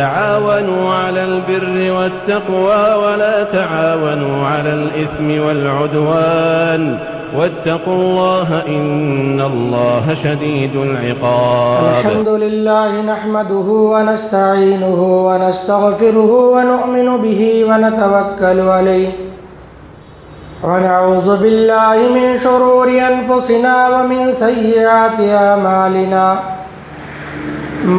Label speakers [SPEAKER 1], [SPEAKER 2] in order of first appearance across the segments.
[SPEAKER 1] تعاونوا على البر والتقوى ولا تعاونوا على الإثم والعدوان واتقوا الله إن الله شديد العقاب.
[SPEAKER 2] الحمد لله نحمده ونستعينه ونستغفره ونؤمن به ونتوكل عليه ونعوذ بالله من شرور أنفسنا ومن سيئات أعمالنا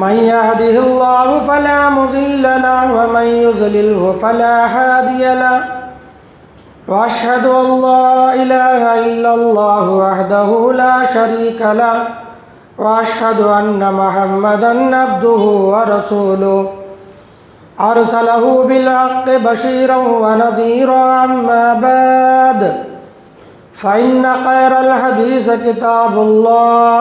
[SPEAKER 2] من يهده الله فلا مضل له ومن يضلله فلا هادي له وأشهد أن لا إله إلا الله وحده لا شريك له وأشهد أن محمدا عبده ورسوله أرسله بالحق بشيرا ونذيرا. أما بعد فإن خير الحديث كتاب الله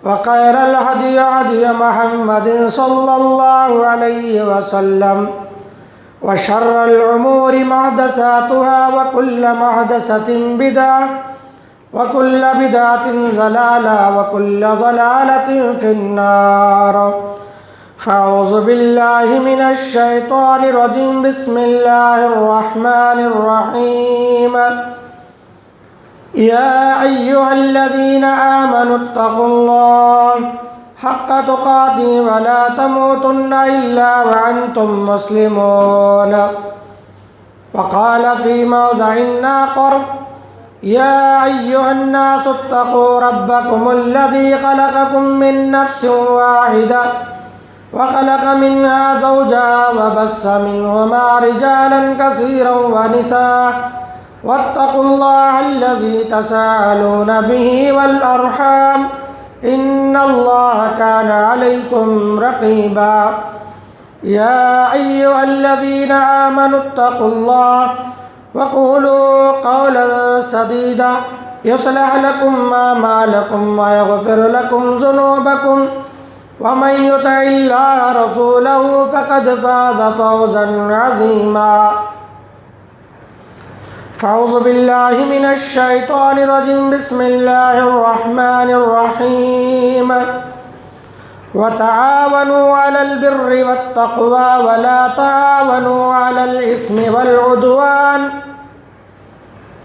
[SPEAKER 2] وخير الهدي هدي محمد صلى الله عليه وسلم وشر الأمور محدثاتها وكل محدثة بدعة وكل بدعة ضلالة وكل ضلالة في النار. فأعوذ بالله من الشيطان الرجيم. بسم الله الرحمن الرحيم. يا أيها الذين آمنوا اتقوا الله حق تقاته ولا تموتن إلا وأنتم مسلمون. وقال في موضع آخر يا أيها الناس اتقوا ربكم الذي خلقكم من نفس واحدة وخلق منها زوجها وبث منهما رجالا كثيرا ونساء واتقوا الله الذي تساءلون به والأرحام إن الله كان عليكم رقيبا. يا أيها الذين آمنوا اتقوا الله وقولوا قولا سديدا يصلح لكم أعمالكم ويغفر لكم ذنوبكم ومن يطع الله ورسوله فقد فاز فوزا عظيما. فأعوذ بالله من الشيطان الرجيم. بسم الله الرحمن الرحيم. وتعاونوا على البر والتقوى ولا تعاونوا على الإثم والعدوان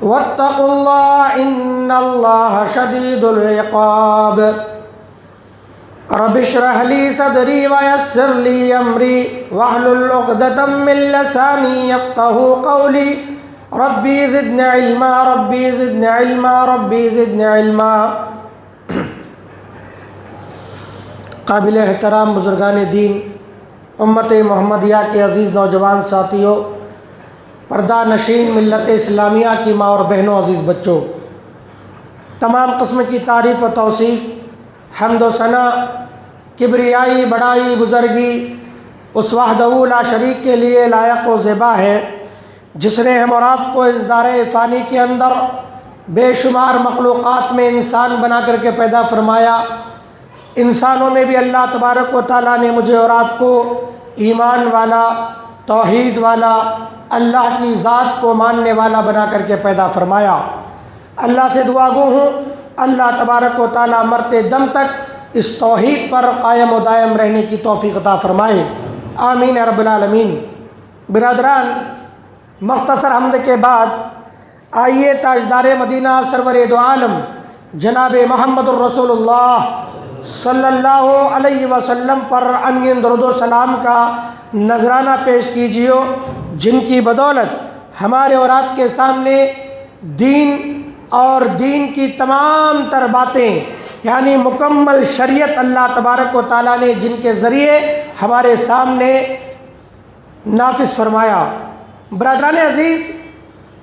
[SPEAKER 2] واتقوا الله إن الله شديد العقاب. رب اشرح لي صدري ويسر لي أمري واحلل عقدة من لساني يفقهوا قولي. ربی زدنی علما ربی زدنی علما ربی زدنی علما. قابل احترام بزرگان دین، امت محمدیہ کے عزیز نوجوان ساتھیوں، پردہ نشین ملت اسلامیہ کی ماں اور بہنوں، عزیز بچوں، تمام قسم کی تعریف و توصیف، حمد و ثنا، کبریائی، بڑائی، بزرگی اس وحدہ لا شریک کے لیے لائق و زیبا ہے جس نے ہم اور آپ کو اس دار فانی کے اندر بے شمار مخلوقات میں انسان بنا کر کے پیدا فرمایا. انسانوں میں بھی اللہ تبارک و تعالیٰ نے مجھے اور آپ کو ایمان والا، توحید والا، اللہ کی ذات کو ماننے والا بنا کر کے پیدا فرمایا. اللہ سے دعا گو ہوں اللہ تبارک و تعالیٰ مرتے دم تک اس توحید پر قائم و دائم رہنے کی توفیق عطا فرمائے. آمین یا رب العالمین. برادران، مختصر حمد کے بعد آئیے تاجدار مدینہ سرور دو عالم جناب محمد الرسول اللہ صلی اللہ علیہ وسلم پر انگن درود و سلام کا نذرانہ پیش کیجیے، جن کی بدولت ہمارے اور آپ کے سامنے دین اور دین کی تمام تر باتیں، یعنی مکمل شریعت اللہ تبارک و تعالیٰ نے جن کے ذریعے ہمارے سامنے نافذ فرمایا. برادران عزیز،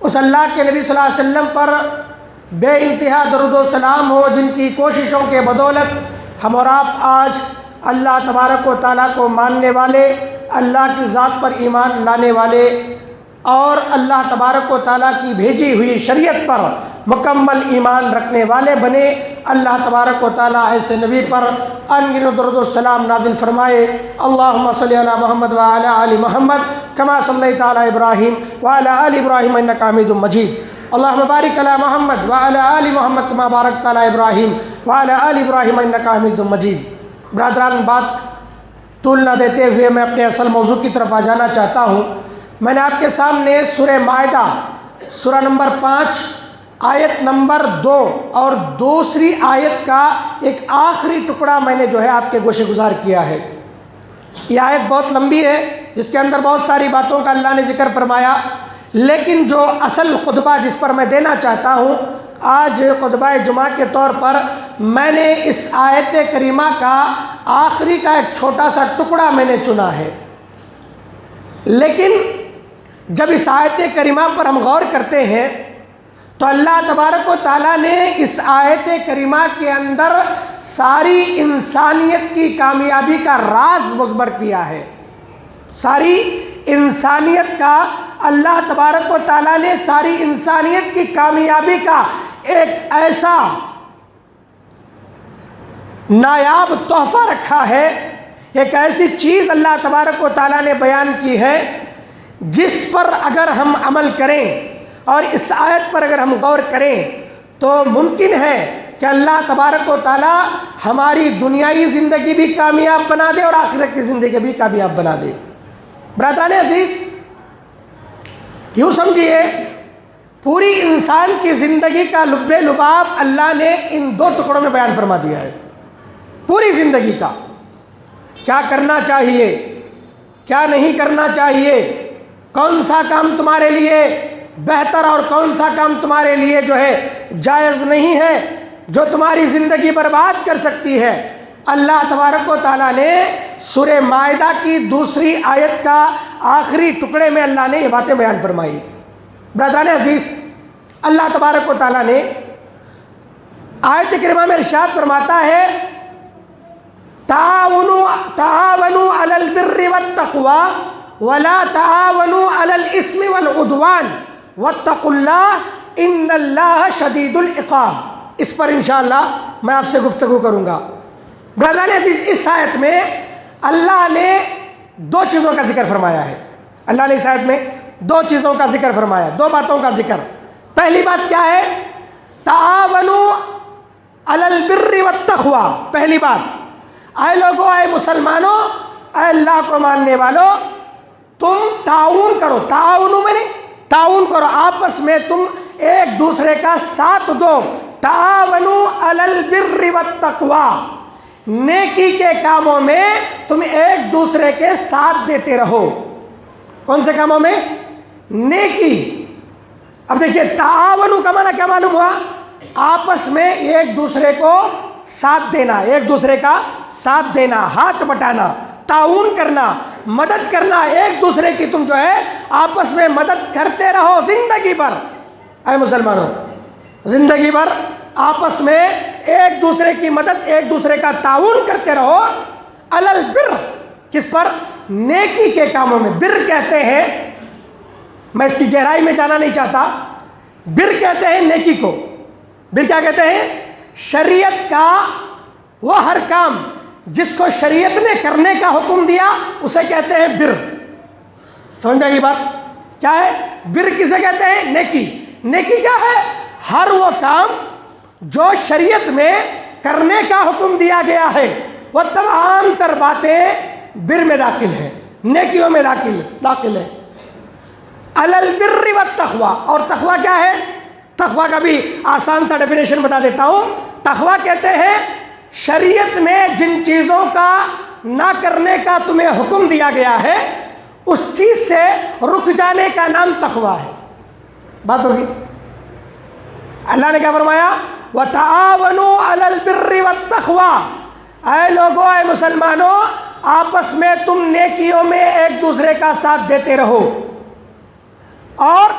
[SPEAKER 2] اس اللہ کے نبی صلی اللہ علیہ وسلم پر بے انتہا درود و سلام ہو جن کی کوششوں کے بدولت ہم اور آپ آج اللہ تبارک و تعالیٰ کو ماننے والے، اللہ کی ذات پر ایمان لانے والے اور اللہ تبارک و تعالیٰ کی بھیجی ہوئی شریعت پر مکمل ایمان رکھنے والے بنے. اللہ تبارک و تعالیٰ ایسے نبی پر انگن درود و سلام نازل فرمائے. اللہم صلی علی محمد وعلی آل محمد کما صلیت علی ابراہیم وعلی آل ابراہیم انکا حمید مجید. اللہم بارک علی محمد وعلی آل محمد کما بارکت علی ابراہیم وعلی آل ابراہیم انکا حمید مجید. برادران، بات طول نہ دیتے ہوئے میں اپنے اصل موضوع کی طرف آ جانا چاہتا ہوں۔ میں نے آپ کے سامنے سورہ مائدہ سورہ نمبر 5 آیت نمبر 2 اور دوسری آیت کا ایک آخری ٹکڑا میں نے آپ کے گوشے گزار کیا ہے۔ یہ آیت بہت لمبی ہے، جس کے اندر بہت ساری باتوں کا اللہ نے ذکر فرمایا، لیکن جو اصل خطبہ جس پر میں دینا چاہتا ہوں آج خطبہ جمعہ کے طور پر، میں نے اس آیت کریمہ کا آخری کا ایک چھوٹا سا ٹکڑا میں نے چنا ہے۔ لیکن جب اس آیت کریمہ پر ہم غور کرتے ہیں تو اللہ تبارک و تعالیٰ نے اس آیت کریمہ کے اندر ساری انسانیت کی کامیابی کا راز مضمر کیا ہے۔ ساری انسانیت کا اللہ تبارک و تعالیٰ نے ساری انسانیت کی کامیابی کا ایک ایسا نایاب تحفہ رکھا ہے، ایک ایسی چیز اللہ تبارک و تعالیٰ نے بیان کی ہے جس پر اگر ہم عمل کریں اور اس آیت پر اگر ہم غور کریں تو ممکن ہے کہ اللہ تبارک و تعالیٰ ہماری دنیائی زندگی بھی کامیاب بنا دے اور آخرت کی زندگی بھی کامیاب بنا دے۔ برادران عزیز، یوں سمجھیے پوری انسان کی زندگی کا لب لباب اللہ نے ان 2 ٹکڑوں میں بیان فرما دیا ہے۔ پوری زندگی کا کیا کرنا چاہیے، کیا نہیں کرنا چاہیے، کون سا کام تمہارے لیے بہتر اور کون سا کام تمہارے لیے جائز نہیں ہے، جو تمہاری زندگی برباد کر سکتی ہے۔ اللہ تبارک و تعالیٰ نے سورہ مائدہ کی دوسری آیت کا آخری ٹکڑے میں اللہ نے یہ باتیں بیان فرمائی۔ برادران عزیز، اللہ تبارک و تعالیٰ نے آیت کریمہ میں ارشاد فرماتا ہے تعاونوا علی البر والتقوی ولا تعاونوا علی الاثم والعدوان واتقوا اللہ ان اللہ شدید العقاب۔ اس پر انشاءاللہ میں آپ سے گفتگو کروں گا۔ برادران عزیز، اس آیت میں اللہ نے 2 چیزوں کا ذکر فرمایا ہے۔ اللہ نے اس آیت میں 2 چیزوں کا ذکر فرمایا، 2 باتوں کا ذکر۔ پہلی بات کیا ہے؟ تعاونوا علی البر والتقوی۔ پہلی بات، اے لوگوں، اے مسلمانوں، اے اللہ کو ماننے والوں، تم تعاون کرو۔ تعاون میں نہیں، تعاون کرو، آپس میں تم ایک دوسرے کا ساتھ دو۔ تعاونوا علی البر والتقوی، نیکی کے کاموں میں تم ایک دوسرے کے ساتھ دیتے رہو۔ کون سے کاموں میں؟ نیکی۔ اب دیکھیے، تعاون کا معنی کیا معلوم ہوا؟ آپس میں ایک دوسرے کو ساتھ دینا، ایک دوسرے کا ساتھ دینا، ہاتھ بٹانا، تعاون کرنا، مدد کرنا، ایک دوسرے کی تم آپس میں مدد کرتے رہو زندگی بھر۔ اے مسلمانوں، زندگی بھر آپس میں ایک دوسرے کی مدد، ایک دوسرے کا تعاون کرتے رہو۔ علی البر، کس پر؟ نیکی کے کاموں میں۔ بر کہتے ہیں، میں اس کی گہرائی میں جانا نہیں چاہتا، بر کہتے ہیں نیکی کو۔ بر کیا کہتے ہیں؟ شریعت کا وہ ہر کام جس کو شریعت نے کرنے کا حکم دیا اسے کہتے ہیں بر۔ سمجھ میں آئی بات؟ کیا ہے بر؟ کسے کہتے ہیں؟ نیکی۔ نیکی کیا ہے؟ ہر وہ کام جو شریعت میں کرنے کا حکم دیا گیا ہے، وہ تمام تر باتیں بر میں داخل ہیں، نیکیوں میں داخل ہے۔ علی البر والتقوی۔ اور تقوی کیا ہے؟ تقوی کا بھی آسان سا ڈیفینیشن بتا دیتا ہوں۔ تقوی کہتے ہیں شریعت میں جن چیزوں کا نہ کرنے کا تمہیں حکم دیا گیا ہے اس چیز سے رک جانے کا نام تقوی ہے۔ بات ہوگی؟ اللہ نے کیا فرمایا؟ وَتَعَاوَنُوا عَلَى الْبِرِّ وَالتَّقْوَى۔ اے لوگوں، اے مسلمانوں، آپس میں تم نیکیوں میں ایک دوسرے کا ساتھ دیتے رہو اور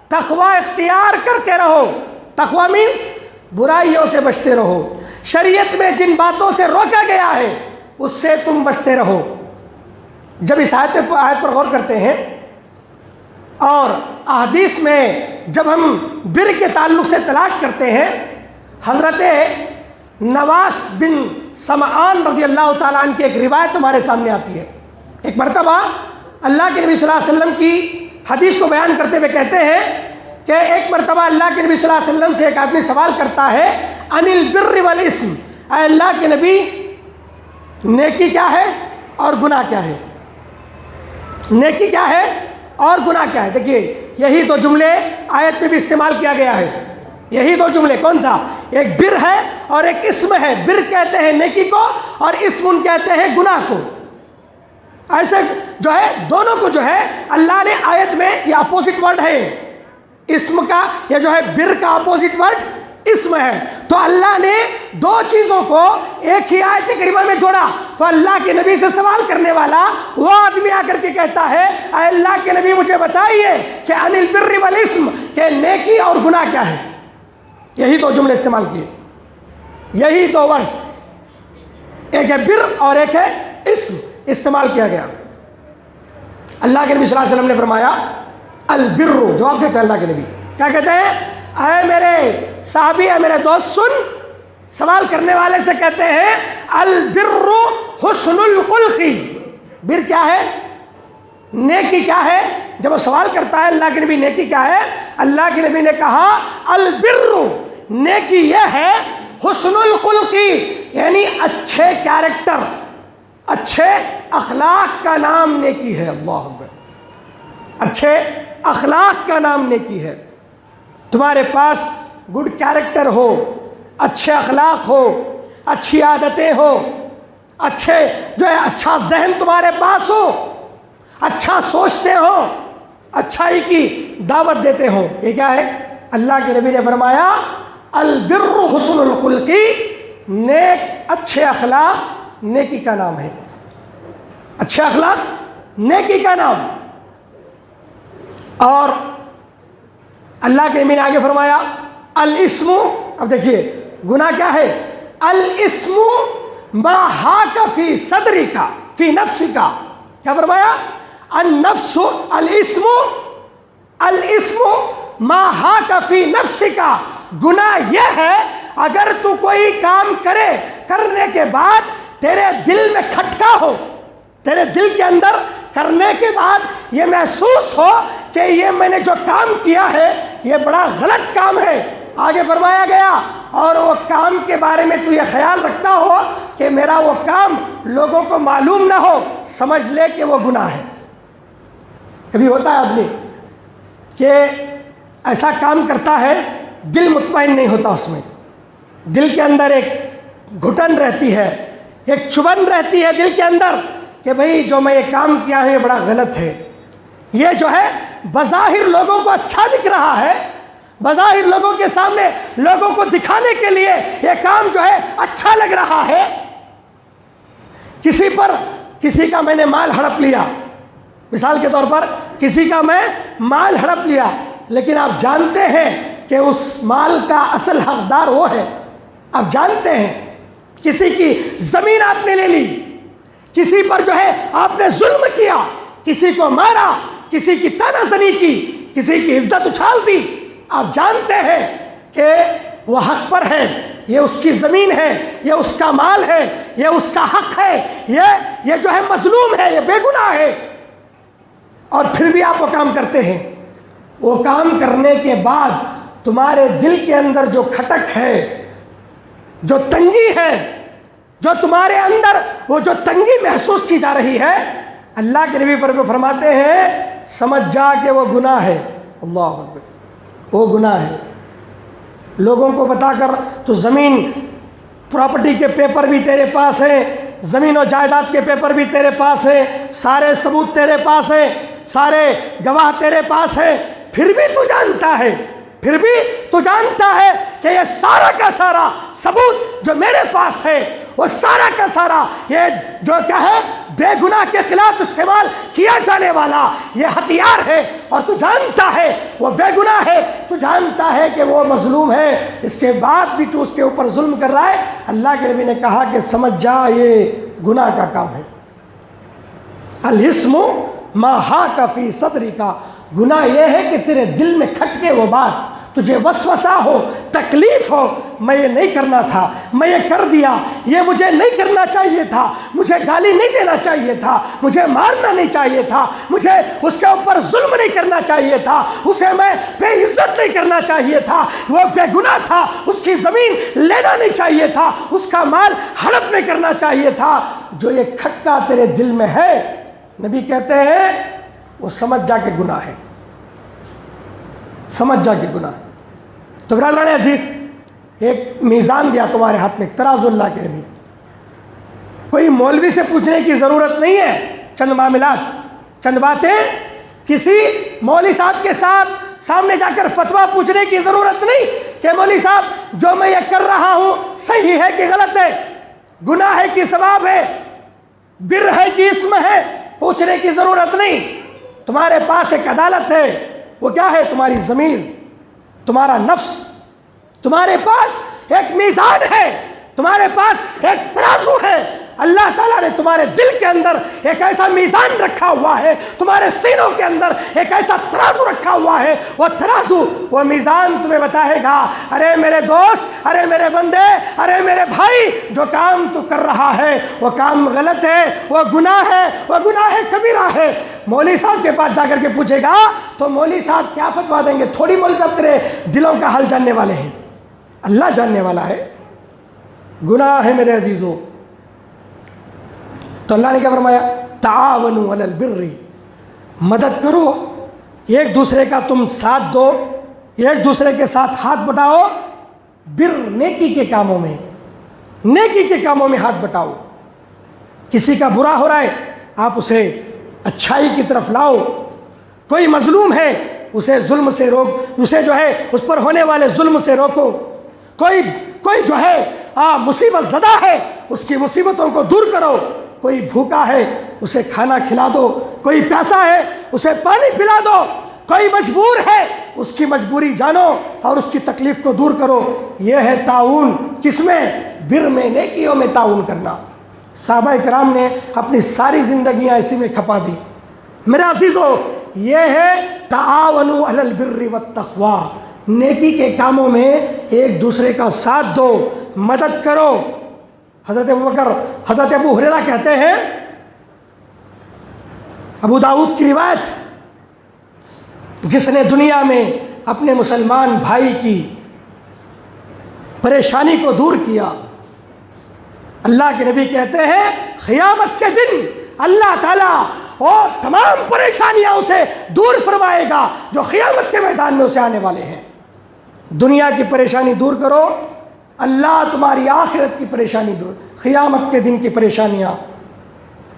[SPEAKER 2] تقوی اختیار کرتے رہو۔ تقوی مینس برائیوں سے بچتے رہو، شریعت میں جن باتوں سے روکا گیا ہے اس سے تم بچتے رہو۔ جب اس آیت پر غور کرتے ہیں اور احادیث میں جب ہم بر کے تعلق سے تلاش کرتے ہیں، حضرت نواس بن سمعان رضی اللہ تعالیٰ عنہ کی ایک روایت ہمارے سامنے آتی ہے۔ ایک مرتبہ اللہ کے نبی صلی اللہ علیہ وسلم کی حدیث کو بیان کرتے ہوئے کہتے ہیں کہ ایک مرتبہ اللہ کے نبی صلی اللہ علیہ وسلم سے ایک آدمی سوال کرتا ہے عن البر والاسم، اے اللہ کے نبی نیکی کیا ہے اور گناہ کیا ہے؟ نیکی کیا ہے اور گناہ کیا ہے؟ دیکھیے یہی دو جملے آیت میں بھی استعمال کیا گیا ہے. یہی دو جملے. کون سا؟ ایک بر ہے اور ایک اسم ہے. بر کہتے ہیں نیکی کو اور اسم کہتے ہیں گناہ کو. ایسے جو ہے دونوں کو جو ہے اللہ نے آیت میں یہ اپوزٹ ورڈ ہے. اسم کا یہ جو ہے بر کا اپوزٹ ورڈ اسم ہے. تو اللہ نے دو چیزوں کو ایک ہی آیت کریمہ میں جوڑا. تو اللہ کے نبی سے سوال کرنے والا وہ آدمی آ کر کے کہتا ہے اے اللہ کے نبی مجھے بتائیے کہ ان البر والاسم کہ نیکی اور گناہ کیا ہے. یہی دو جملے استعمال کیے, یہی دو ورڈ, ایک ہے بر اور ایک ہے اسم استعمال کیا گیا. اللہ کے نبی صلی اللہ علیہ وسلم نے فرمایا البر. جواب دیتے ہیں اللہ کے نبی کیا کہتے ہیں؟ اے میرے صحابی, اے میرے دوست سن. سوال کرنے والے سے کہتے ہیں البر حسن الخلق. بر کیا ہے؟ نیکی کیا ہے؟ جب وہ سوال کرتا ہے اللہ کے نبی نیکی کیا ہے, اللہ کے نبی نے کہا البر نیکی یہ ہے حسن الخلق, یعنی اچھے کیریکٹر, اچھے اخلاق کا نام نیکی ہے. اللہ اکبر. اچھے اخلاق کا نام نیکی ہے. تمہارے پاس گڈ کیریکٹر ہو, اچھے اخلاق ہو, اچھی عادتیں ہو, اچھے جو ہے اچھا ذہن تمہارے پاس ہو, اچھا سوچتے ہو, اچھائی کی دعوت دیتے ہو. یہ کیا ہے؟ اللہ کے نبی نے فرمایا البر حسن الخلق, نیک اچھے اخلاق نیکی کا نام ہے. اچھے اخلاق نیکی کا نام. اور اللہ کے نبی نے آگے فرمایا الاسم. اب دیکھیے گناہ کیا ہے؟ الاسم ما حاک فی صدرک فی نفسک. کیا فرمایا؟ النفس الاسم, الاسم ما حاک فی نفسک. گناہ یہ ہے اگر تو کوئی کام کرے, کرنے کے بعد تیرے دل میں کھٹکا ہو, تیرے دل کے اندر کرنے کے بعد یہ محسوس ہو کہ یہ میں نے جو کام کیا ہے یہ بڑا غلط کام ہے. آگے فرمایا گیا اور وہ کام کے بارے میں تو یہ خیال رکھتا ہو کہ میرا وہ کام لوگوں کو معلوم نہ ہو, سمجھ لے کہ وہ گناہ ہے. کبھی ہوتا ہے آدمی کہ ایسا کام کرتا ہے, دل مطمئن نہیں ہوتا اس میں, دل کے اندر ایک گھٹن رہتی ہے, ایک چبھن رہتی ہے دل کے اندر کہ بھئی جو میں یہ کام کیا ہے یہ بڑا غلط ہے. یہ جو ہے بظاہر لوگوں کو اچھا دکھ رہا ہے, بظاہر لوگوں کے سامنے لوگوں کو دکھانے کے لیے یہ کام جو ہے اچھا لگ رہا ہے. کسی کا میں نے مال ہڑپ لیا, مثال کے طور پر کسی کا میں مال ہڑپ لیا, لیکن آپ جانتے ہیں کہ اس مال کا اصل حقدار وہ ہے. آپ جانتے ہیں کسی کی زمین آپ نے لے لی, کسی پر جو ہے آپ نے ظلم کیا, کسی کو مارا, کسی کی طعنہ زنی کی, کسی کی عزت اچھال دی. آپ جانتے ہیں کہ وہ حق پر ہے, یہ اس کی زمین ہے, یہ اس کا مال ہے, یہ اس کا حق ہے, یہ جو ہے مظلوم ہے, یہ بے گناہ ہے, اور پھر بھی آپ وہ کام کرتے ہیں. وہ کام کرنے کے بعد تمہارے دل کے اندر جو کھٹک ہے, جو تنگی ہے, جو تمہارے اندر وہ جو تنگی محسوس کی جا رہی ہے, اللہ کے نبی فرماتے ہیں سمجھ جا کہ وہ گناہ ہے. اللہ اکبر. وہ گناہ ہے. لوگوں کو بتا کر تو زمین پراپرٹی کے پیپر بھی تیرے پاس ہیں, زمین و جائیداد کے پیپر بھی تیرے پاس ہیں, سارے ثبوت تیرے پاس ہیں, سارے گواہ تیرے پاس ہیں, پھر بھی تو جانتا ہے کہ یہ سارا کا سارا ثبوت جو میرے پاس ہے وہ سارا کا سارا یہ جو کیا ہے بے گناہ کے خلاف استعمال کیا جانے والا یہ ہتھیار ہے, اور تو جانتا ہے وہ بے گناہ ہے, تو جانتا ہے کہ وہ مظلوم ہے, اس کے بعد بھی تو اس کے اوپر ظلم کر رہا ہے. اللہ کے نبی نے کہا کہ سمجھ جا یہ گناہ کا کام ہے. الاسم ما حاک فی صدرک. گناہ یہ ہے کہ تیرے دل میں کھٹکے وہ بات, تجھے وسوسہ ہو، تکلیف ہو، میں یہ نہیں کرنا تھا، میں یہ کر دیا، یہ مجھے نہیں کرنا چاہیے تھا، مجھے گالی نہیں دینا چاہیے تھا، مجھے مارنا نہیں چاہیے تھا، مجھے اس کے اوپر ظلم نہیں کرنا چاہیے تھا، اسے میں بے عزت نہیں کرنا چاہیے تھا، وہ بے گناہ تھا، اس کی زمین لینا نہیں چاہیے تھا، اس کا مال ہڑپ نہیں کرنا چاہیے تھا۔ جو یہ کھٹکا تیرے دل میں ہے، نبی کہتے ہیں وہ سمجھ جا کے گناہ ہے، سمجھ جا کے گناہ ہے۔ تو برادران عزیز، ایک میزان دیا تمہارے ہاتھ میں، ترازو اللہ کے نبی، کوئی مولوی سے پوچھنے کی ضرورت نہیں ہے، چند معاملات، چند باتیں، کسی مولوی صاحب کے ساتھ سامنے جا کر فتویٰ پوچھنے کی ضرورت نہیں کہ مولوی صاحب جو میں یہ کر رہا ہوں صحیح ہے کہ غلط ہے، گناہ ہے کہ ثواب ہے، بر ہے کہ اسم ہے، پوچھنے کی ضرورت نہیں۔ تمہارے پاس ایک عدالت ہے، وہ کیا ہے؟ تمہاری ضمیر، تمہارا نفس۔ تمہارے پاس ایک میزان ہے، تمہارے پاس ایک ترازو ہے۔ اللہ تعالیٰ نے تمہارے دل کے اندر ایک ایسا میزان رکھا ہوا ہے، تمہارے سینوں کے اندر ایک ایسا ترازو رکھا ہوا ہے۔ وہ ترازو، وہ میزان تمہیں بتائے گا، ارے میرے دوست، ارے میرے بندے، ارے میرے بھائی، جو کام تو کر رہا ہے وہ کام غلط ہے، وہ گناہ ہے، وہ گناہ کبیرہ ہے۔ مولوی صاحب کے پاس جا کر کے پوچھے گا تو مولوی صاحب کیا فتویٰ دیں گے؟ تھوڑی مولوی صاحب تیرے دلوں کا حال جاننے والے ہیں، اللہ جاننے والا ہے۔ گناہ ہے میرے عزیزوں۔ تو اللہ نے کیا فرمایا؟ تعاونوا علی البر، مدد کرو، ایک دوسرے کا تم ساتھ دو، ایک دوسرے کے ساتھ ہاتھ بٹاؤ، بر، نیکی کے کاموں میں، نیکی کے کاموں میں ہاتھ بٹاؤ۔ کسی کا برا ہو رہا ہے، آپ اسے اچھائی کی طرف لاؤ۔ کوئی مظلوم ہے، اسے ظلم سے روک، اسے جو ہے اس پر ہونے والے ظلم سے روکو۔ کوئی جو ہے مصیبت زدہ ہے، اس کی مصیبتوں کو دور کرو۔ کوئی بھوکا ہے، اسے کھانا کھلا دو۔ کوئی پیاسا ہے، اسے پانی پلا دو۔ کوئی مجبور ہے، اس کی مجبوری جانو اور اس کی تکلیف کو دور کرو۔ یہ ہے تعاون، کس میں؟ بر میں، نیکیوں میں تعاون کرنا۔ صحابہ کرام نے اپنی ساری زندگیاں اسی میں کھپا دی۔ میرے عزیزو، یہ ہے تعاونوا علی البر والتقوی، نیکی کے کاموں میں ایک دوسرے کا ساتھ دو، مدد کرو۔ حضرت ابوبکر، حضرت ابو ہریرہ کہتے ہیں، ابو داؤد کی روایت، جس نے دنیا میں اپنے مسلمان بھائی کی پریشانی کو دور کیا، اللہ کے نبی کہتے ہیں قیامت کے دن اللہ تعالیٰ اور تمام پریشانیاں اسے دور فرمائے گا جو قیامت کے میدان میں اسے آنے والے ہیں۔ دنیا کی پریشانی دور کرو، اللہ تمہاری آخرت کی پریشانی دور، قیامت کے دن کی پریشانیاں،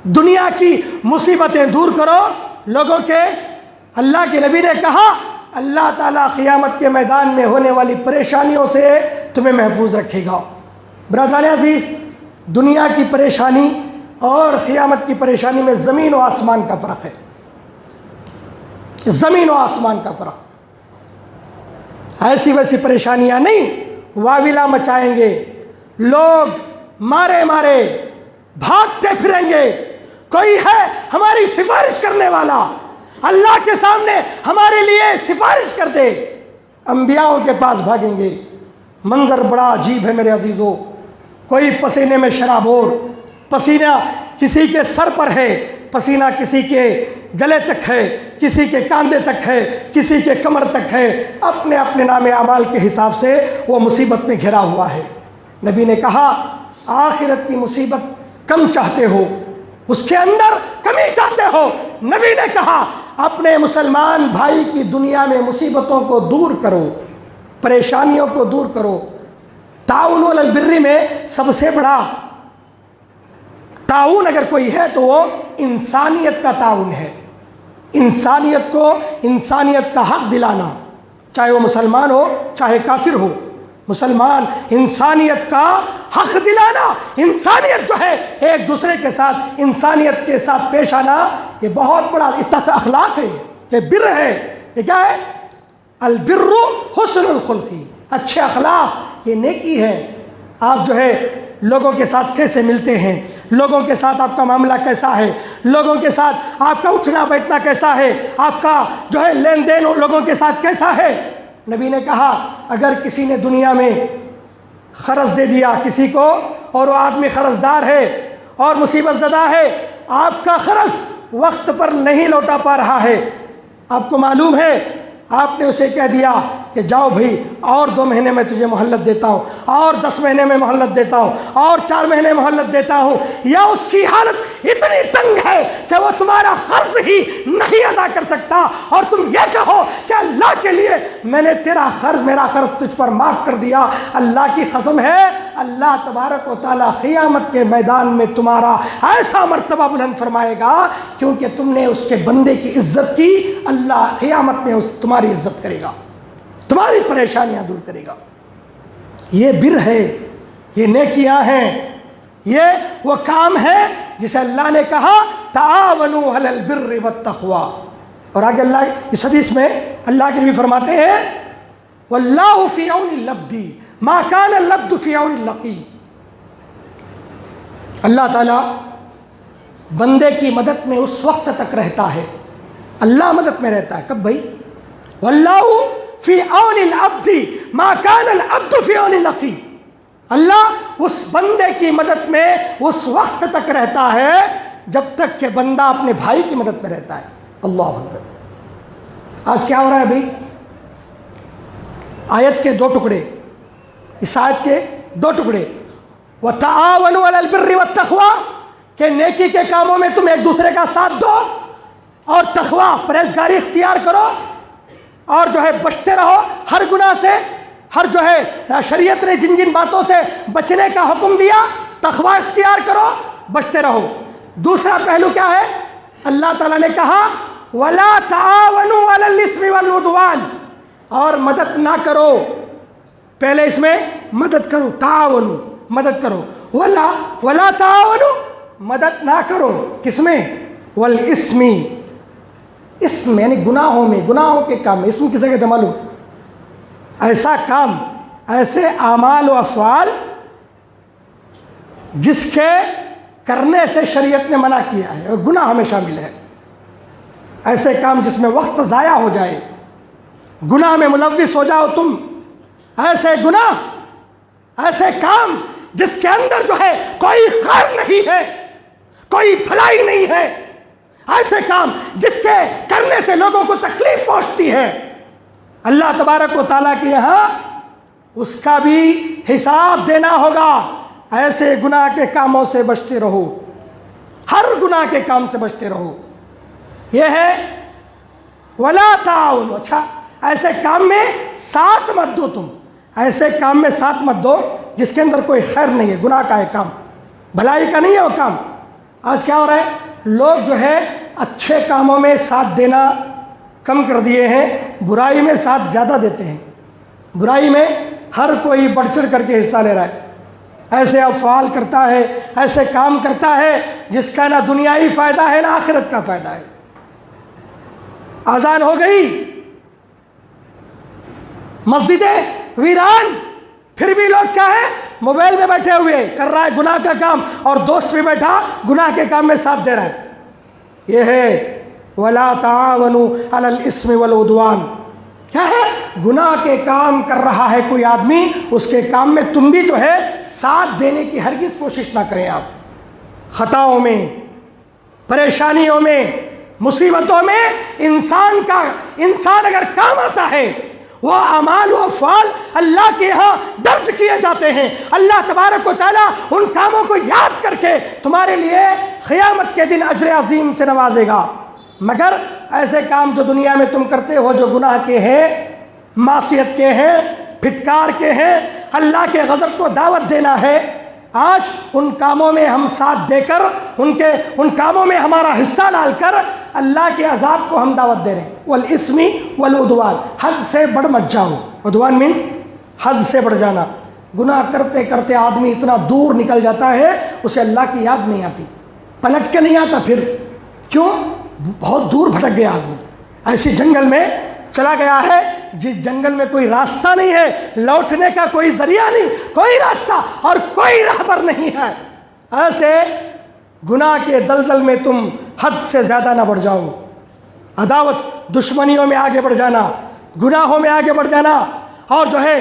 [SPEAKER 2] دنیا کی مصیبتیں دور کرو لوگوں کے۔ اللہ کے نبی نے کہا اللہ تعالیٰ قیامت کے میدان میں ہونے والی پریشانیوں سے تمہیں محفوظ رکھے گا۔ برادران عزیز، دنیا کی پریشانی اور قیامت کی پریشانی میں زمین و آسمان کا فرق ہے، زمین و آسمان کا فرق۔ ایسی ویسی پریشانیاں نہیں، واویلا مچائیں گے، لوگ مارے مارے بھاگتے پھریں گے۔ کوئی ہے ہماری سفارش کرنے والا، اللہ کے سامنے ہمارے لیے سفارش کر دے، انبیاءوں کے پاس بھاگیں گے۔ منظر بڑا عجیب ہے میرے عزیزو، کوئی پسینے میں شرابور، پسینہ کسی کے سر پر ہے، پسینہ کسی کے گلے تک ہے، کسی کے کاندھے تک ہے، کسی کے کمر تک ہے، اپنے اپنے نام اعمال کے حساب سے وہ مصیبت میں گھرا ہوا ہے۔ نبی نے کہا آخرت کی مصیبت کم چاہتے ہو، اس کے اندر کمی چاہتے ہو۔ نبی نے کہا اپنے مسلمان بھائی کی دنیا میں مصیبتوں کو دور کرو، پریشانیوں کو دور کرو۔ تعاون علی البر میں سب سے بڑا تعاون اگر کوئی ہے تو وہ انسانیت کا تعاون ہے۔ انسانیت کو انسانیت کا حق دلانا، چاہے وہ مسلمان ہو چاہے کافر ہو، مسلمان انسانیت کا حق دلانا، انسانیت جو ہے ایک دوسرے کے ساتھ انسانیت کے ساتھ پیش آنا، یہ بہت بڑا اخلاق ہے، یہ بر ہے۔ یہ کیا ہے؟ البر حسن الخلق، اچھے اخلاق، یہ نیکی ہے۔ آپ جو ہے لوگوں کے ساتھ کیسے ملتے ہیں، لوگوں کے ساتھ آپ کا معاملہ کیسا ہے، لوگوں کے ساتھ آپ کا اٹھنا بیٹھنا کیسا ہے، آپ کا جو ہے لین دین لوگوں کے ساتھ کیسا ہے، نبی نے کہا اگر کسی نے دنیا میں قرض دے دیا کسی کو اور وہ آدمی قرض دار ہے اور مصیبت زدہ ہے، آپ کا قرض وقت پر نہیں لوٹا پا رہا ہے، آپ کو معلوم ہے، آپ نے اسے کہہ دیا کہ جاؤ بھائی اور 2 مہینے میں تجھے مہلت دیتا ہوں، اور 10 مہینے میں مہلت دیتا ہوں، اور 4 مہینے مہلت دیتا ہوں، یا اس کی حالت اتنی تنگ ہے کہ وہ تمہارا قرض ہی نہیں ادا کر سکتا، اور تم یہ کہو کہ اللہ کے لیے میں نے میرا قرض تجھ پر معاف کر دیا، اللہ کی قسم ہے اللہ تبارک و تعالیٰ قیامت کے میدان میں تمہارا ایسا مرتبہ بلند فرمائے گا کیونکہ تم نے اس کے بندے کی عزت کی، اللہ قیامت میں تمہاری عزت کرے گا، تمہاری پریشانیاں دور کرے گا۔ یہ بر ہے، یہ نیکیاں ہیں، یہ وہ کام ہے جسے اللہ نے کہا تعاونوا علی البر والتقوی، اور آگے اللہ اس حدیث میں اللہ کے نبی فرماتے ہیں واللہ فی عون العبد ما کان العبد فی عون اللقی، اللہ تعالیٰ بندے کی مدد میں اس وقت تک رہتا ہے، اللہ مدد میں رہتا ہے کب بھائی؟ واللہ فی عون العبد ما کان العبد فی عون الاخی، اللہ اس بندے کی مدد میں اس وقت تک رہتا ہے جب تک کہ بندہ اپنے بھائی کی مدد میں رہتا ہے۔ اللہ اکبر۔ آج کیا ہو رہا ہے بھائی؟ آیت کے 2 ٹکڑے، اس آیت کے 2 ٹکڑے، وَتَعَاوَنُوا عَلَى الْبِرِّ وَالتَّقْوَىٰ، کہ نیکی کے کاموں میں تم ایک دوسرے کا ساتھ دو اور تقویٰ پرہیزگاری اختیار کرو، اور جو ہے بچتے رہو ہر گناہ سے، ہر جو ہے شریعت نے جن جن باتوں سے بچنے کا حکم دیا تقویٰ اختیار کرو، بچتے رہو۔ دوسرا پہلو کیا ہے؟ اللہ تعالیٰ نے کہا وَلَا تَعَاوَنُوا عَلَى الْإِثْمِ وَالْعُدْوَانِ، اور مدد نہ کرو، پہلے اس میں مدد کرو، تعاونو مدد کرو، وَلَا تَعَاوَنُوا مدد نہ کرو، کس میں؟ وَالْإِثْمِ، اسم یعنی گناہوں میں، گناہوں کے کام میں، اسم کسے کہتے ہیں معلوم؟ ایسا کام، ایسے اعمال و افعال جس کے کرنے سے شریعت نے منع کیا ہے اور گناہ میں شامل ہے، ایسے کام جس میں وقت ضائع ہو جائے، گناہ میں ملوث ہو جاؤ تم، ایسے گناہ، ایسے کام جس کے اندر جو ہے کوئی خیر نہیں ہے، کوئی بھلائی نہیں ہے، ایسے کام جس کے کرنے سے لوگوں کو تکلیف پہنچتی ہے، اللہ تبارک و تعالیٰ کے یہاں اس کا بھی حساب دینا ہوگا۔ ایسے گناہ کے کاموں سے بچتے رہو، ہر گناہ کے کام سے بچتے رہو۔ یہ ہے وَلَا تَعَاوَنُوا، اچھا ایسے کام میں ساتھ مت دو، تم ایسے کام میں ساتھ مت دو جس کے اندر کوئی خیر نہیں ہے، گناہ کا ہے کام، بھلائی کا نہیں ہے وہ کام۔ آج کیا ہو رہا ہے؟ لوگ جو ہے اچھے کاموں میں ساتھ دینا کم کر دیے ہیں، برائی میں ساتھ زیادہ دیتے ہیں، برائی میں ہر کوئی بڑھ چڑھ کر کے حصہ لے رہا ہے، ایسے افعال کرتا ہے، ایسے کام کرتا ہے جس کا نہ دنیائی فائدہ ہے نہ آخرت کا فائدہ ہے۔ اذان ہو گئی، مسجدیں ویران، پھر بھی لوگ کیا ہے؟ موبائل میں بیٹھے ہوئے کر رہا ہے گناہ کا کام، اور دوست بھی بیٹھا گناہ کے کام میں ساتھ دے رہا ہے۔ یہ ہے وَلَا تَعَاوَنُوا عَلَى الْإِثْمِ وَالْعُدْوَانِ، کیا ہے؟ گناہ کے کام کر رہا ہے کوئی آدمی، اس کے کام میں تم بھی جو ہے ساتھ دینے کی ہرگز کوشش نہ کریں۔ آپ خطاؤں میں، پریشانیوں میں، مصیبتوں میں انسان اگر کام آتا ہے، وہ اعمال و افعال اللہ کے یہاں درج کیے جاتے ہیں، اللہ تبارک و تعالیٰ ان کاموں کو یاد کر کے تمہارے لیے قیامت کے دن اجر عظیم سے نوازے گا۔ مگر ایسے کام جو دنیا میں تم کرتے ہو جو گناہ کے ہیں، معصیت کے ہیں، پھٹکار کے ہیں، اللہ کے غضب کو دعوت دینا ہے، آج ان کاموں میں ہم ساتھ دے کر، ان کاموں میں ہمارا حصہ ڈال کر اللہ کے عذاب کو ہم دعوت دے رہے ہیں۔ والاسم والعدوان، حد سے بڑھ مت جاؤ، عدوان مینس حد سے بڑھ جانا۔ گناہ کرتے کرتے آدمی اتنا دور نکل جاتا ہے اسے اللہ کی یاد نہیں آتی، پلٹ کے نہیں آتا، پھر کیوں؟ بہت دور بھٹک گیا آدمی، ایسی جنگل میں چلا گیا ہے جس جنگل میں کوئی راستہ نہیں ہے، لوٹنے کا کوئی ذریعہ نہیں، کوئی راستہ اور کوئی راہبر نہیں ہے۔ ایسے گناہ کے دلدل میں تم حد سے زیادہ نہ بڑھ جاؤ، عداوت دشمنیوں میں آگے بڑھ جانا، گناہوں میں آگے بڑھ جانا اور جو ہے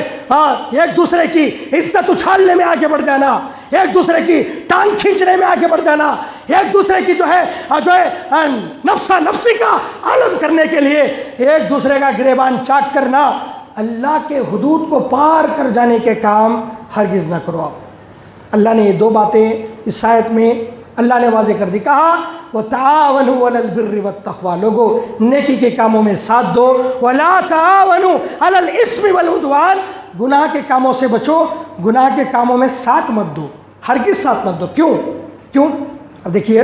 [SPEAKER 2] ایک دوسرے کی عزت اچھالنے میں آگے بڑھ جانا، ایک دوسرے کی ٹانگ کھینچنے میں آگے بڑھ جانا، ایک دوسرے کی جو ہے نفسا نفسی کا عالم کرنے کے لیے ایک دوسرے کا گریبان چاک کرنا، اللہ کے حدود کو پار کر جانے کے کام ہرگز نہ کرو آپ۔ اللہ نے یہ دو باتیں اس آیت میں اللہ نے واضح کر دی، کہا وَتَعَاوَنُوا عَلَى الْبِرِّ وَالتَّقْوَىٰ، لوگو نیکی کے کاموں میں ساتھ دو، وَلَا تَعَاوَنُوا عَلَى الْإِثْمِ وَالْعُدْوَانِ، گناہ کے کاموں سے بچو، گناہ کے کاموں میں ساتھ مت دو، ہرگز ساتھ مت دو۔ کیوں؟ اب دیکھیے،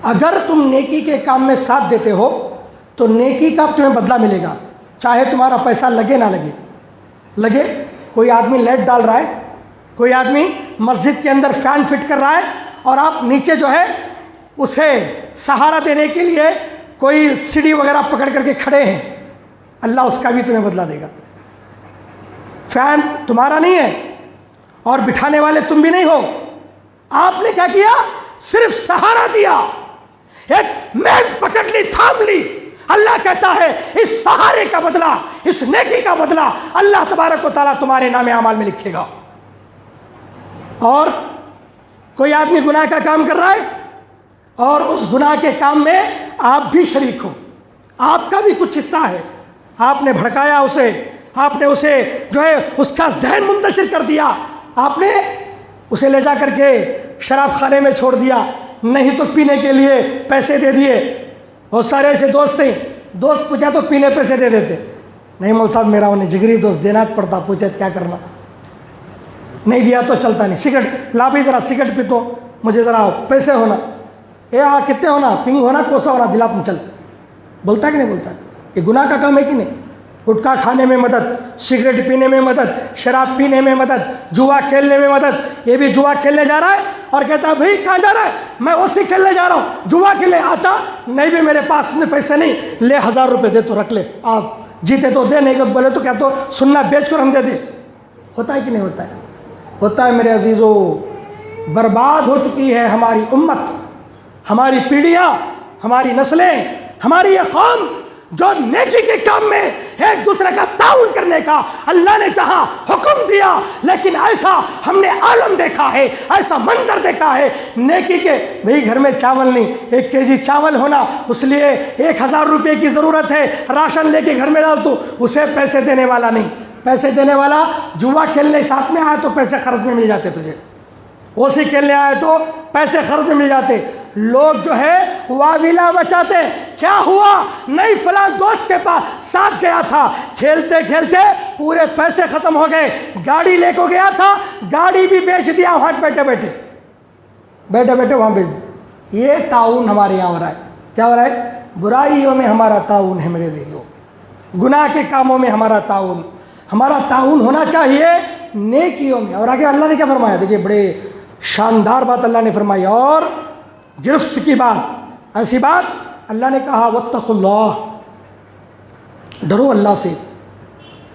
[SPEAKER 2] اگر تم نیکی کے کام میں ساتھ دیتے ہو تو نیکی کا تمہیں بدلہ ملے گا، چاہے تمہارا پیسہ لگے نہ لگے۔ کوئی آدمی لائٹ ڈال رہا ہے، کوئی آدمی مسجد کے اندر فین فٹ کر رہا ہے، اور آپ نیچے جو ہے اسے سہارا دینے کے لیے کوئی سیڑھی وغیرہ پکڑ کر کے کھڑے ہیں، اللہ اس کا بھی تمہیں بدلہ دے گا۔ فین تمہارا نہیں ہے اور بٹھانے والے تم بھی نہیں ہو، آپ نے کیا کیا؟ صرف سہارا دیا، ایک میز پکڑ لی، تھام لی۔ اللہ کہتا ہے اس سہارے کا بدلہ، اس نیکی کا بدلہ اللہ تبارک و تعالیٰ تمہارے نام اعمال میں لکھے گا۔ اور کوئی آدمی گناہ کا کام کر رہا ہے اور اس گناہ کے کام میں آپ بھی شریک ہو، آپ کا بھی کچھ حصہ ہے، آپ نے بھڑکایا اسے، آپ نے اسے جو ہے اس کا ذہن منتشر کر دیا، آپ نے اسے لے جا کر کے شراب خانے میں چھوڑ دیا، نہیں تو پینے کے لیے پیسے دے دیے۔ بہت سارے ایسے دوست ہیں، دوست پوچھا تو پینے پیسے دے دیتے، نہیں مول صاحب میرا انہیں جگری دوست دینا پڑتا، پوچھے کیا کرنا، نہیں دیا تو چلتا نہیں۔ سگریٹ لا بھی ذرا سگریٹ پیتو، مجھے ذرا پیسے ہونا، کتنے ہونا، کنگ ہونا، کوسا ہونا، دلا تم چل، بولتا ہے کہ نہیں بولتا ہے؟ یہ گناہ کا کام ہے کہ نہیں؟ گٹکا کھانے میں مدد، سگریٹ پینے میں مدد، شراب پینے میں مدد، جوا کھیلنے میں مدد۔ یہ بھی جوا کھیلنے جا رہا ہے اور کہتا ہے بھائی کہاں جا رہا ہے؟ میں اسی کھیلنے جا رہا ہوں، جوا کھیلنے آتا نہیں، بھی میرے پاس میں پیسے نہیں، لے 1000 روپے دے تو رکھ لے، آپ جیتے تو دے، نہیں بولے تو کیا تو سننا بیچ کر ہم دے دیں۔ ہوتا ہے کہ نہیں ہوتا ہے؟ ہوتا ہے میرے عزیزو۔ برباد ہو چکی ہے ہماری امت، ہماری پیڑھیاں، ہماری نسلیں، ہماری یہ قوم جو نیکی کے کام میں ایک دوسرے کا تعاون کرنے کا اللہ نے چاہا حکم دیا، لیکن ایسا ہم نے عالم دیکھا ہے، ایسا منظر دیکھا ہے نیکی کے، بھئی گھر میں چاول نہیں، 1 کیجی چاول ہونا، اس لیے 1000 روپے کی ضرورت ہے، راشن لے کے گھر میں ڈال تو اسے پیسے دینے والا نہیں، پیسے دینے والا جوا کھیلنے ساتھ میں آیا تو پیسے خرچ میں مل جاتے، تجھے اوسی کھیلنے آئے تو پیسے خرچ میں مل جاتے۔ لوگ جو ہے واویلا بچاتے، کیا ہوا؟ نہیں فلاں دوست کے پاس ساتھ گیا تھا، کھیلتے کھیلتے پورے پیسے ختم ہو گئے، گاڑی لے کو گیا تھا، گاڑی بھی بیچ دیا وہاں بیٹھے بیٹھے وہاں بیچ دیا۔ یہ تعاون ہمارے یہاں ہو رہا ہے۔ کیا ہو رہا ہے؟ برائیوں میں ہمارا تعاون ہے میرے دیکھو، گناہ کے کاموں میں ہمارا تعاون ہونا چاہیے نیکیوں میں۔ اور آگے اللہ نے کیا فرمایا؟ دیکھیے بڑے شاندار بات اللہ نے فرمائی، اور گرفت کی بات، ایسی بات اللہ نے کہا واتقوا اللہ، ڈرو اللہ سے،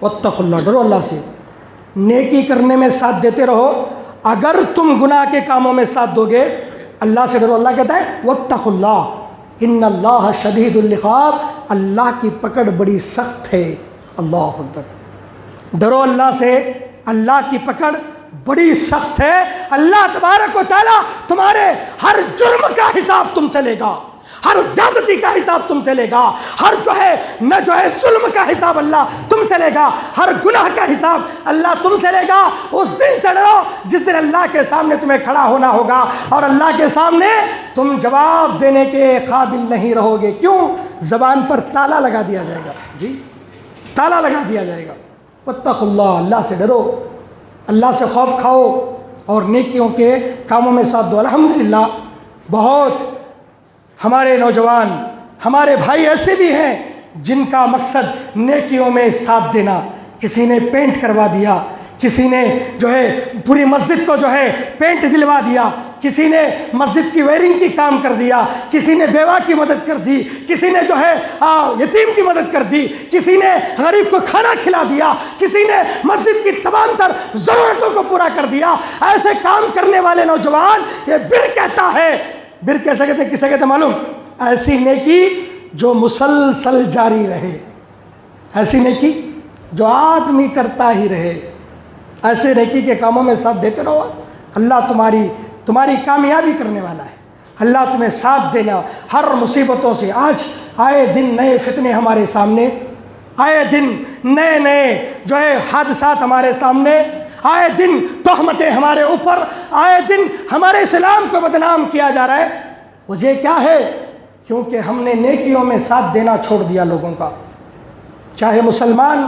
[SPEAKER 2] واتقوا اللہ، ڈرو اللہ سے، نیکی کرنے میں ساتھ دیتے رہو۔ اگر تم گناہ کے کاموں میں ساتھ دو گے، اللہ سے ڈرو۔ اللہ کہتا ہے واتقوا اللہ ان اللہ شدید العقاب، اللہ کی پکڑ بڑی سخت ہے۔ اللہ اکبر، ڈرو اللہ سے، اللہ کی پکڑ بڑی سخت ہے۔ اللہ تبارک و تعالیٰ تمہارے ہر جرم کا حساب تم سے لے گا، ہر زیادتی کا حساب تم سے لے گا، ہر ظلم کا حساب اللہ تم سے لے گا، ہر گناہ کا حساب اللہ تم سے لے گا۔ اس دن سے ڈرو جس دن اللہ کے سامنے تمہیں کھڑا ہونا ہوگا، اور اللہ کے سامنے تم جواب دینے کے قابل نہیں رہو گے۔ کیوں؟ زبان پر تالا لگا دیا جائے گا، جی تالا لگا دیا جائے گا۔ واتقوا اللہ، اللہ سے ڈرو، اللہ سے خوف کھاؤ، اور نیکیوں کے کاموں میں ساتھ دو۔ الحمدللہ بہت ہمارے نوجوان، ہمارے بھائی ایسے بھی ہیں جن کا مقصد نیکیوں میں ساتھ دینا۔ کسی نے پینٹ کروا دیا، کسی نے جو ہے پوری مسجد کو جو ہے پینٹ دلوا دیا، کسی نے مسجد کی وائرنگ کی کام کر دیا، کسی نے بیوہ کی مدد کر دی، کسی نے جو ہے یتیم کی مدد کر دی، کسی نے غریب کو کھانا کھلا دیا، کسی نے مسجد کی تمام تر ضرورتوں کو پورا کر دیا۔ ایسے کام کرنے والے نوجوان، یہ بر کہتا ہے، بر کیسے کہتے ہیں؟ کسے کہتے ہیں معلوم؟ ایسی نیکی جو مسلسل جاری رہے، ایسی نیکی جو آدمی کرتا ہی رہے، ایسے نیکی کے کاموں میں ساتھ دیتے رہو، اللہ تمہاری کامیابی کرنے والا ہے، اللہ تمہیں ساتھ دینا ہر مصیبتوں سے۔ آج آئے دن نئے فتنے ہمارے سامنے، آئے دن نئے جو ہے حادثات ہمارے سامنے، آئے دن تہمتیں ہمارے اوپر، آئے دن ہمارے اسلام کو بدنام کیا جا رہا ہے۔ وجہ کیا ہے؟ کیونکہ ہم نے نیکیوں میں ساتھ دینا چھوڑ دیا لوگوں کا، چاہے مسلمان،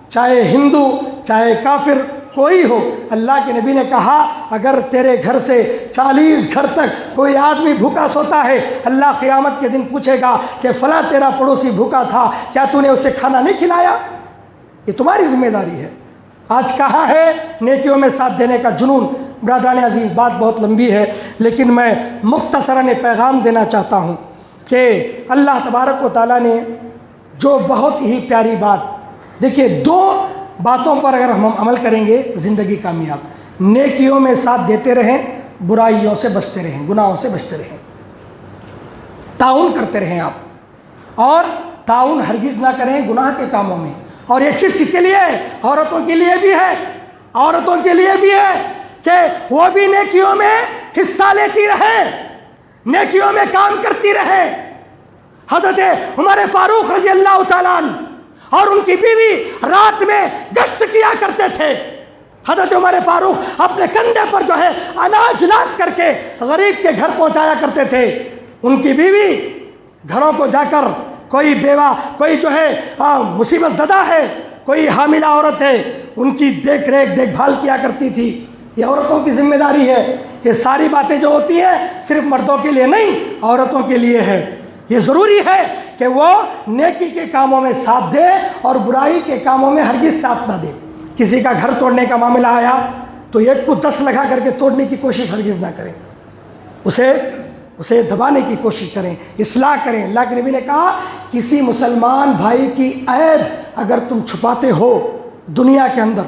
[SPEAKER 2] چاہے ہندو، چاہے کافر، کوئی ہو۔ اللہ کے نبی نے کہا اگر تیرے گھر سے 40 گھر تک کوئی آدمی بھوکا سوتا ہے، اللہ قیامت کے دن پوچھے گا کہ فلاں تیرا پڑوسی بھوکا تھا، کیا تو نے اسے کھانا نہیں کھلایا؟ یہ تمہاری ذمہ داری ہے۔ آج کہاں ہے نیکیوں میں ساتھ دینے کا جنون؟ برادران عزیز، بات بہت لمبی ہے لیکن میں مختصراً پیغام دینا چاہتا ہوں کہ اللہ تبارک و تعالیٰ نے جو بہت ہی پیاری بات، دیکھیے 2 باتوں پر اگر ہم عمل کریں گے زندگی کامیاب۔ نیکیوں میں ساتھ دیتے رہیں، برائیوں سے بچتے رہیں، گناہوں سے بچتے رہیں، تعاون کرتے رہیں آپ، اور تعاون ہرگز نہ کریں گناہ کے کاموں میں۔ اور یہ چیز کس کے لیے ہے؟ عورتوں کے لیے بھی ہے، عورتوں کے لیے بھی ہے کہ وہ بھی نیکیوں میں حصہ لیتی رہیں، نیکیوں میں کام کرتی رہیں۔ حضرت عمر فاروق رضی اللہ تعالیٰ عنہ اور ان کی بیوی رات میں گشت کیا کرتے تھے۔ حضرت عمر فاروق اپنے کندھے پر جو ہے اناج لاد کر کے غریب کے گھر پہنچایا کرتے تھے۔ ان کی بیوی گھروں کو جا کر، کوئی بیوہ، کوئی جو ہے مصیبت زدہ ہے، کوئی حاملہ عورت ہے، ان کی دیکھ ریکھ دیکھ بھال کیا کرتی تھی۔ یہ عورتوں کی ذمہ داری ہے۔ یہ ساری باتیں جو ہوتی ہیں صرف مردوں کے لیے نہیں، عورتوں کے لیے ہے۔ یہ ضروری ہے کہ وہ نیکی کے کاموں میں ساتھ دے اور برائی کے کاموں میں ہرگز ساتھ نہ دے۔ کسی کا گھر توڑنے کا معاملہ آیا تو ایک کو 10 لگا کر کے توڑنے کی کوشش ہرگز نہ کریں، اسے دبانے کی کوشش کریں، اصلاح کریں۔ اللہ کے نبی نے کہا کسی مسلمان بھائی کی عیب اگر تم چھپاتے ہو دنیا کے اندر،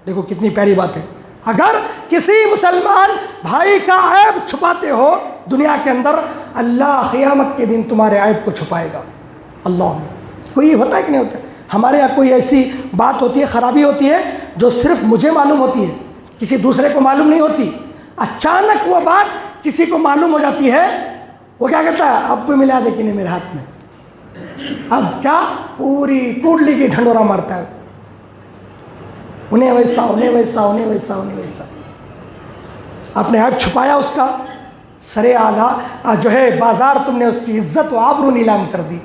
[SPEAKER 2] دیکھو کتنی پیاری بات ہے، اگر کسی مسلمان بھائی کا عیب چھپاتے ہو دنیا کے اندر، اللہ قیامت کے دن تمہارے عیب کو چھپائے گا۔ اللہ، کوئی ہوتا ہے کہ نہیں ہوتا؟ ہمارے یہاں کوئی ایسی بات ہوتی ہے، خرابی ہوتی ہے جو صرف مجھے معلوم ہوتی ہے، کسی دوسرے کو معلوم نہیں ہوتی۔ اچانک وہ بات کسی کو معلوم ہو جاتی ہے، وہ کیا کہتا ہے؟ اب بھی ملا دے کہ نہیں میرے ہاتھ میں، اب کیا پوری کنڈلی کی ڈھنڈورا مارتا ہے، انہیں ویسا، انہیں ویسا، انہیں ویسا، انہیں ویسا۔ اپنے عیب چھپایا، اس کا سرے اعلیٰ جو ہے بازار تم نے اس کی عزت و آبرو نیلام کر دی۔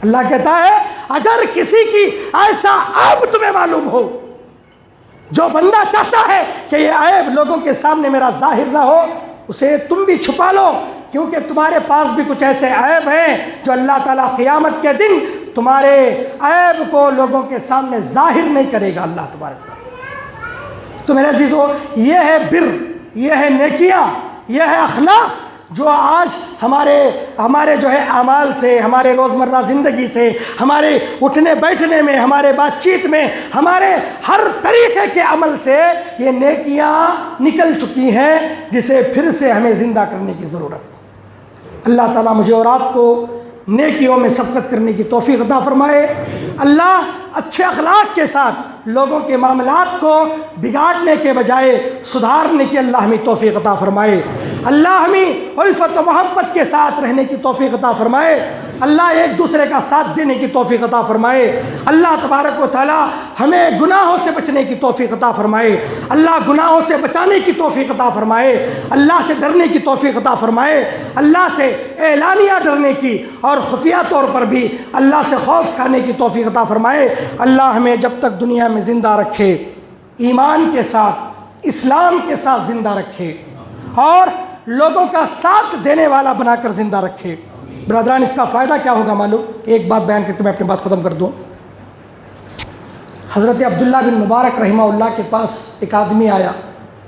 [SPEAKER 2] اللہ کہتا ہے اگر کسی کی ایسا عیب تمہیں معلوم ہو، جو بندہ چاہتا ہے کہ یہ عیب لوگوں کے سامنے میرا ظاہر نہ ہو، اسے تم بھی چھپا لو، کیونکہ تمہارے پاس بھی کچھ ایسے عیب ہیں جو اللہ تعالیٰ قیامت کے دن تمہارے عیب کو لوگوں کے سامنے ظاہر نہیں کرے گا اللہ تبارک تعالیٰ۔ تو میرے عزیزو، یہ ہے بر، یہ ہے نیکیاں، یہ ہے اخلاق جو آج ہمارے جو ہے اعمال سے، ہمارے روزمرہ زندگی سے، ہمارے اٹھنے بیٹھنے میں، ہمارے بات چیت میں، ہمارے ہر طریقے کے عمل سے یہ نیکیاں نکل چکی ہیں، جسے پھر سے ہمیں زندہ کرنے کی ضرورت۔ اللہ تعالیٰ مجھے اور آپ کو نیکیوں میں سبقت کرنے کی توفیق عطا فرمائے۔ اللہ اچھے اخلاق کے ساتھ لوگوں کے معاملات کو بگاڑنے کے بجائے سدھارنے کی اللہ ہمیں توفیق عطا فرمائے۔ اللہ ہمیں الفت و محبت کے ساتھ رہنے کی توفیق عطا فرمائے۔ اللہ ایک دوسرے کا ساتھ دینے کی توفیق عطا فرمائے۔ اللہ تبارک و تعالی ہمیں گناہوں سے بچنے کی توفیق عطا فرمائے۔ اللہ گناہوں سے بچانے کی توفیق عطا فرمائے۔ اللہ سے ڈرنے کی توفیق عطا فرمائے۔ اللہ سے اعلانیہ ڈرنے کی اور خفیہ طور پر بھی اللہ سے خوف کھانے کی توفیق عطا فرمائے۔ اللہ ہمیں جب تک دنیا میں زندہ رکھے ایمان کے ساتھ، اسلام کے ساتھ زندہ رکھے اور لوگوں کا ساتھ دینے والا بنا کر زندہ رکھے۔ برادران، اس کا فائدہ کیا ہوگا معلوم؟ ایک بات بیان کر کے میں اپنی بات ختم کر دوں۔ حضرت عبداللہ بن مبارک رحمہ اللہ کے پاس ایک آدمی آیا،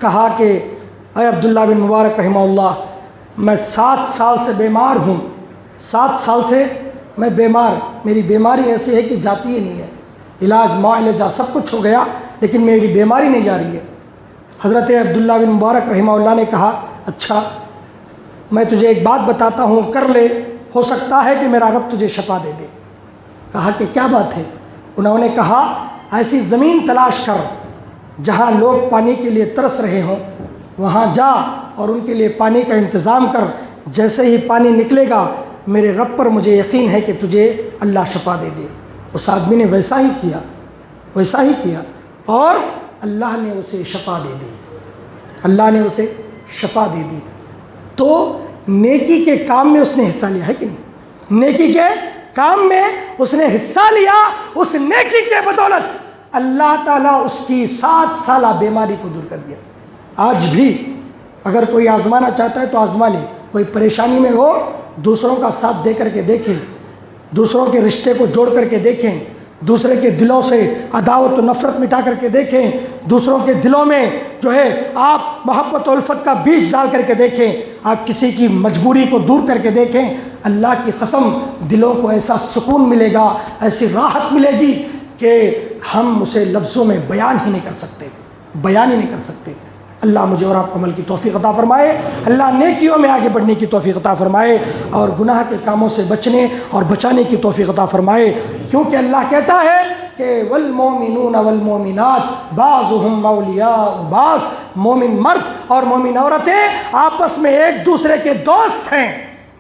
[SPEAKER 2] کہا کہ اے عبداللہ بن مبارک رحمہ اللہ، میں 7 سال سے بیمار ہوں، 7 سال سے میں بیمار، میری بیماری ایسی ہے کہ جاتی ہی نہیں ہے، علاج معالجہ سب کچھ ہو گیا لیکن میری بیماری نہیں جا رہی ہے۔ حضرت عبداللہ بن مبارک رحمہ اللہ نے کہا اچھا، میں تجھے ایک بات بتاتا ہوں، کر لے، ہو سکتا ہے کہ میرا رب تجھے شفا دے دے۔ کہا کہ کیا بات ہے؟ انہوں نے کہا ایسی زمین تلاش کر جہاں لوگ پانی کے لیے ترس رہے ہوں، وہاں جا اور ان کے لیے پانی کا انتظام کر، جیسے ہی پانی نکلے گا میرے رب پر مجھے یقین ہے کہ تجھے اللہ شفا دے دے۔ اس آدمی نے ویسا ہی کیا اور اللہ نے اسے شفا دے دی، اللہ نے اسے شفا دے دی۔ تو نیکی کے کام میں اس نے حصہ لیا ہے کہ نہیں؟ نیکی کے کام میں اس نے حصہ لیا، اس نیکی کے بدولت اللہ تعالیٰ اس کی 7 سالہ بیماری کو دور کر دیا۔ آج بھی اگر کوئی آزمانا چاہتا ہے تو آزما لے، کوئی پریشانی میں ہو دوسروں کا ساتھ دے کر کے دیکھیں، دوسروں کے رشتے کو جوڑ کر کے دیکھیں، دوسرے کے دلوں سے عداوت و نفرت مٹا کر کے دیکھیں، دوسروں کے دلوں میں جو ہے آپ محبت و الفت کا بیج ڈال کر کے دیکھیں، آپ کسی کی مجبوری کو دور کر کے دیکھیں، اللہ کی قسم دلوں کو ایسا سکون ملے گا، ایسی راحت ملے گی کہ ہم اسے لفظوں میں بیان ہی نہیں کر سکتے۔ اللہ مجھے اور آپ کو عمل کی توفیق عطا فرمائے، اللہ نیکیوں میں آگے بڑھنے کی توفیق عطا فرمائے اور گناہ کے کاموں سے بچنے اور بچانے کی توفیق عطا فرمائے، کیونکہ اللہ کہتا ہے کہ والمومنون والمومنات بعضهم اولیاء بعض، مومن مرد اور مومن عورتیں آپس میں ایک دوسرے کے دوست ہیں،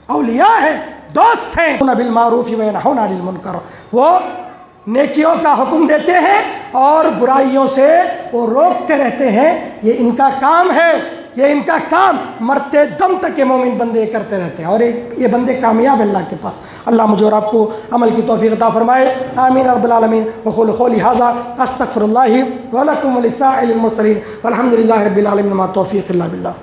[SPEAKER 2] اولیاء ہیں، دوست ہیں۔ بالمعروف وینہون عن المنکر، وہ نیکیوں کا حکم دیتے ہیں اور برائیوں سے وہ روکتے رہتے ہیں، یہ ان کا کام ہے، یہ ان کا کام مرتے دم تک یہ مومن بندے کرتے رہتے ہیں اور یہ بندے کامیاب ہیں اللہ کے پاس۔ اللہ مجھے اور آپ کو عمل کی توفیق عطا فرمائے، آمین رب العالمین۔ وقول قولی ھذا استغفر اللہ ولکم ولسائر المرسلین والحمد للہ رب العالمین، ما توفیق الا باللہ۔